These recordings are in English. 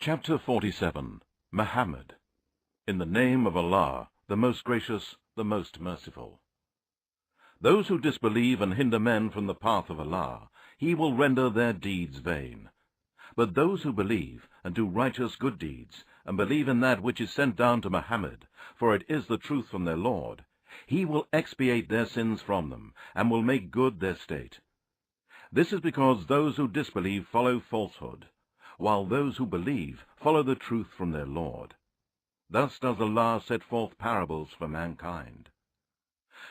Chapter 47. Muhammad. In the name of Allah, the most gracious, the most merciful. Those who disbelieve and hinder men from the path of Allah, He will render their deeds vain. But those who believe and do righteous good deeds, and believe in that which is sent down to Muhammad, for it is the truth from their Lord, He will expiate their sins from them, and will make good their state. This is because those who disbelieve follow falsehood, while those who believe follow the truth from their Lord. Thus does Allah set forth parables for mankind.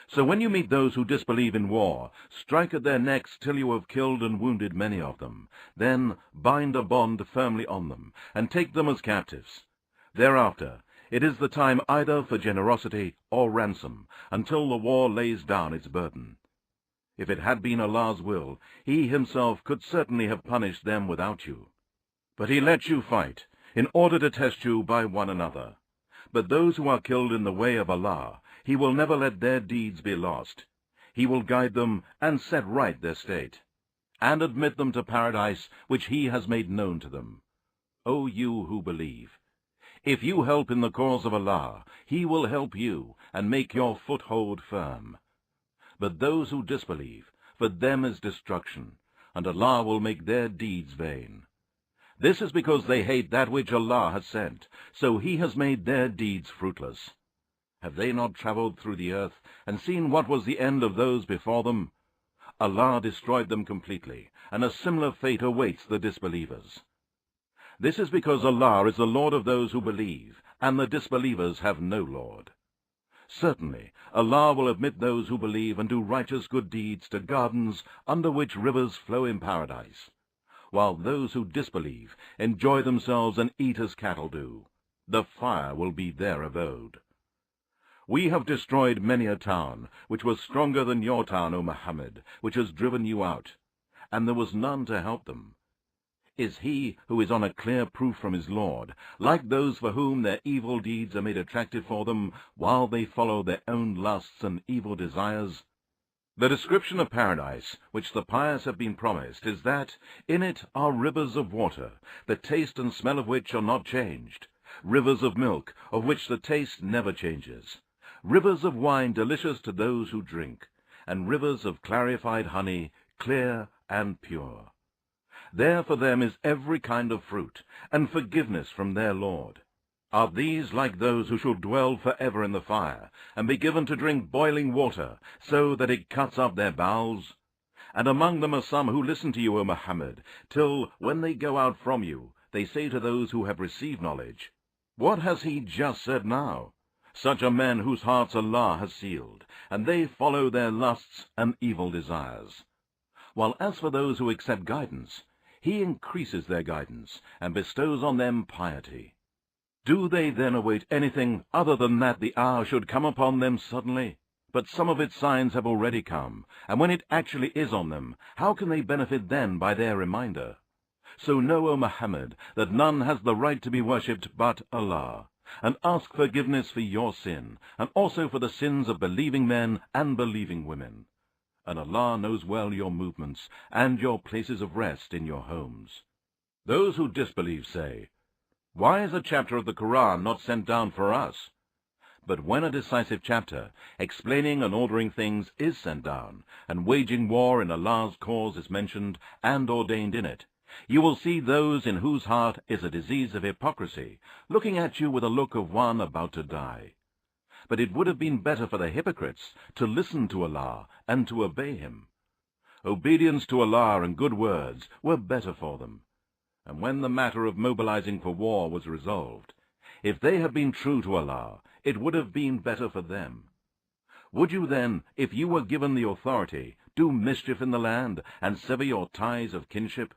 So when you meet those who disbelieve in war, strike at their necks till you have killed and wounded many of them. Then bind a bond firmly on them, and take them as captives. Thereafter it is the time either for generosity or ransom, until the war lays down its burden. If it had been Allah's will, He Himself could certainly have punished them without you. But He lets you fight, in order to test you by one another. But those who are killed in the way of Allah, He will never let their deeds be lost. He will guide them and set right their state, and admit them to paradise which He has made known to them. O you who believe! If you help in the cause of Allah, He will help you and make your foothold firm. But those who disbelieve, for them is destruction, and Allah will make their deeds vain. This is because they hate that which Allah has sent, so He has made their deeds fruitless. Have they not travelled through the earth, and seen what was the end of those before them? Allah destroyed them completely, and a similar fate awaits the disbelievers. This is because Allah is the Lord of those who believe, and the disbelievers have no Lord. Certainly, Allah will admit those who believe and do righteous good deeds to gardens under which rivers flow in paradise, while those who disbelieve enjoy themselves and eat as cattle do. The fire will be their abode. We have destroyed many a town, which was stronger than your town, O Muhammad, which has driven you out, and there was none to help them. Is he who is on a clear proof from his Lord, like those for whom their evil deeds are made attractive for them, while they follow their own lusts and evil desires? The description of paradise, which the pious have been promised, is that in it are rivers of water, the taste and smell of which are not changed, rivers of milk, of which the taste never changes, rivers of wine delicious to those who drink, and rivers of clarified honey, clear and pure. There for them is every kind of fruit, and forgiveness from their Lord. Are these like those who shall dwell forever in the fire, and be given to drink boiling water, so that it cuts up their bowels? And among them are some who listen to you, O Muhammad, till, when they go out from you, they say to those who have received knowledge, "What has he just said now?" Such are men whose hearts Allah has sealed, and they follow their lusts and evil desires. While as for those who accept guidance, He increases their guidance, and bestows on them piety. Do they then await anything other than that the hour should come upon them suddenly? But some of its signs have already come, and when it actually is on them, how can they benefit then by their reminder? So know, O Muhammad, that none has the right to be worshipped but Allah, and ask forgiveness for your sin, and also for the sins of believing men and believing women. And Allah knows well your movements, and your places of rest in your homes. Those who disbelieve say, "Why is a chapter of the Quran not sent down for us?" But when a decisive chapter, explaining and ordering things, is sent down, and waging war in Allah's cause is mentioned and ordained in it, you will see those in whose heart is a disease of hypocrisy, looking at you with a look of one about to die. But it would have been better for the hypocrites to listen to Allah and to obey Him. Obedience to Allah and good words were better for them. And when the matter of mobilizing for war was resolved, if they had been true to Allah, it would have been better for them. Would you then, if you were given the authority, do mischief in the land and sever your ties of kinship?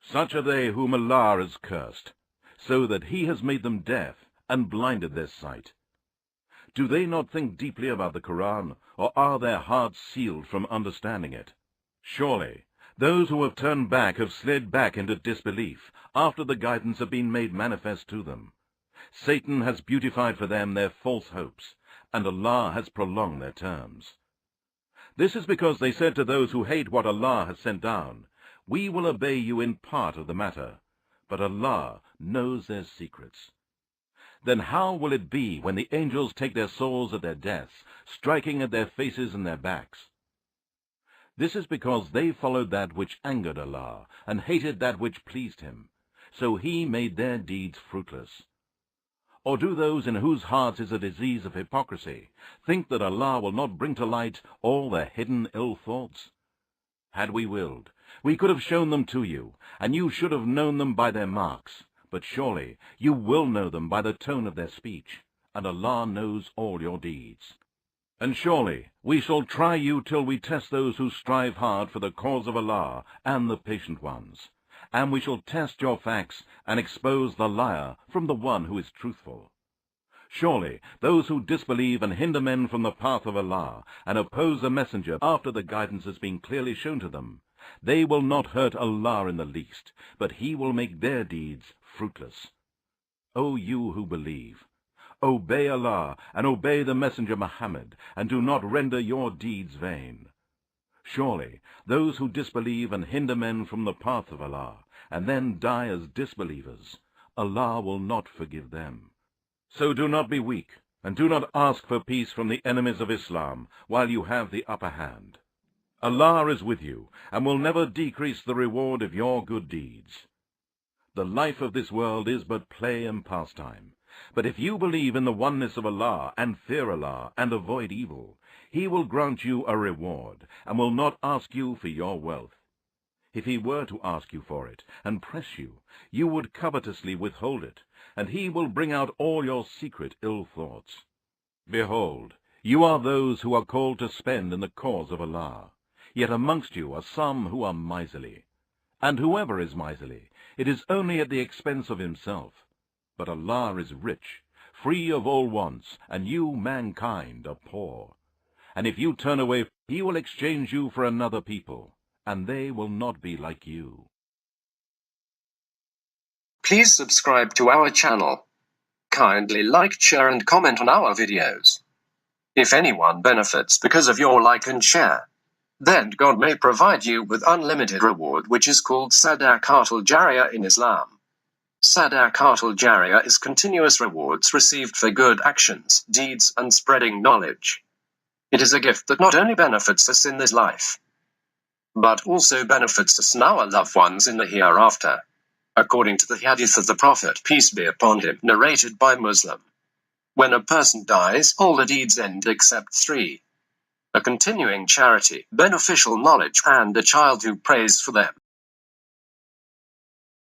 Such are they whom Allah has cursed, so that He has made them deaf and blinded their sight. Do they not think deeply about the Quran, or are their hearts sealed from understanding it? Surely, those who have turned back have slid back into disbelief, after the guidance had been made manifest to them. Satan has beautified for them their false hopes, and Allah has prolonged their terms. This is because they said to those who hate what Allah has sent down, "We will obey you in part of the matter, but Allah knows their secrets. Then how will it be when the angels take their souls at their deaths, striking at their faces and their backs? This is because they followed that which angered Allah, and hated that which pleased Him, so He made their deeds fruitless. Or do those in whose hearts is a disease of hypocrisy think that Allah will not bring to light all their hidden ill thoughts? Had we willed, we could have shown them to you, and you should have known them by their marks. But surely you will know them by the tone of their speech, and Allah knows all your deeds. And surely we shall try you till we test those who strive hard for the cause of Allah and the patient ones. And we shall test your facts and expose the liar from the one who is truthful. Surely those who disbelieve and hinder men from the path of Allah and oppose the messenger after the guidance has been clearly shown to them, they will not hurt Allah in the least, but He will make their deeds fruitless. O you who believe, obey Allah and obey the messenger Muhammad, and do not render your deeds vain. Surely those who disbelieve and hinder men from the path of Allah, and then die as disbelievers, Allah will not forgive them. So do not be weak, and do not ask for peace from the enemies of Islam while you have the upper hand. Allah is with you, and will never decrease the reward of your good deeds. The life of this world is but play and pastime. But if you believe in the oneness of Allah, and fear Allah, and avoid evil, He will grant you a reward, and will not ask you for your wealth. If He were to ask you for it, and press you, you would covetously withhold it, and He will bring out all your secret ill thoughts. Behold, you are those who are called to spend in the cause of Allah. Yet amongst you are some who are miserly. And whoever is miserly, it is only at the expense of himself. But Allah is rich, free of all wants, and you, mankind, are poor. And if you turn away, He will exchange you for another people, and they will not be like you. Please subscribe to our channel. Kindly like, share and comment on our videos. If anyone benefits because of your like and share, then God may provide you with unlimited reward, which is called Sadaqat al-Jariyah in Islam. Sadaqat al-Jariyah is continuous rewards received for good actions, deeds, and spreading knowledge. It is a gift that not only benefits us in this life, but also benefits us and our loved ones in the hereafter. According to the hadith of the Prophet, peace be upon him, narrated by Muslim, when a person dies, all the deeds end except three: a continuing charity, beneficial knowledge, and a child who prays for them.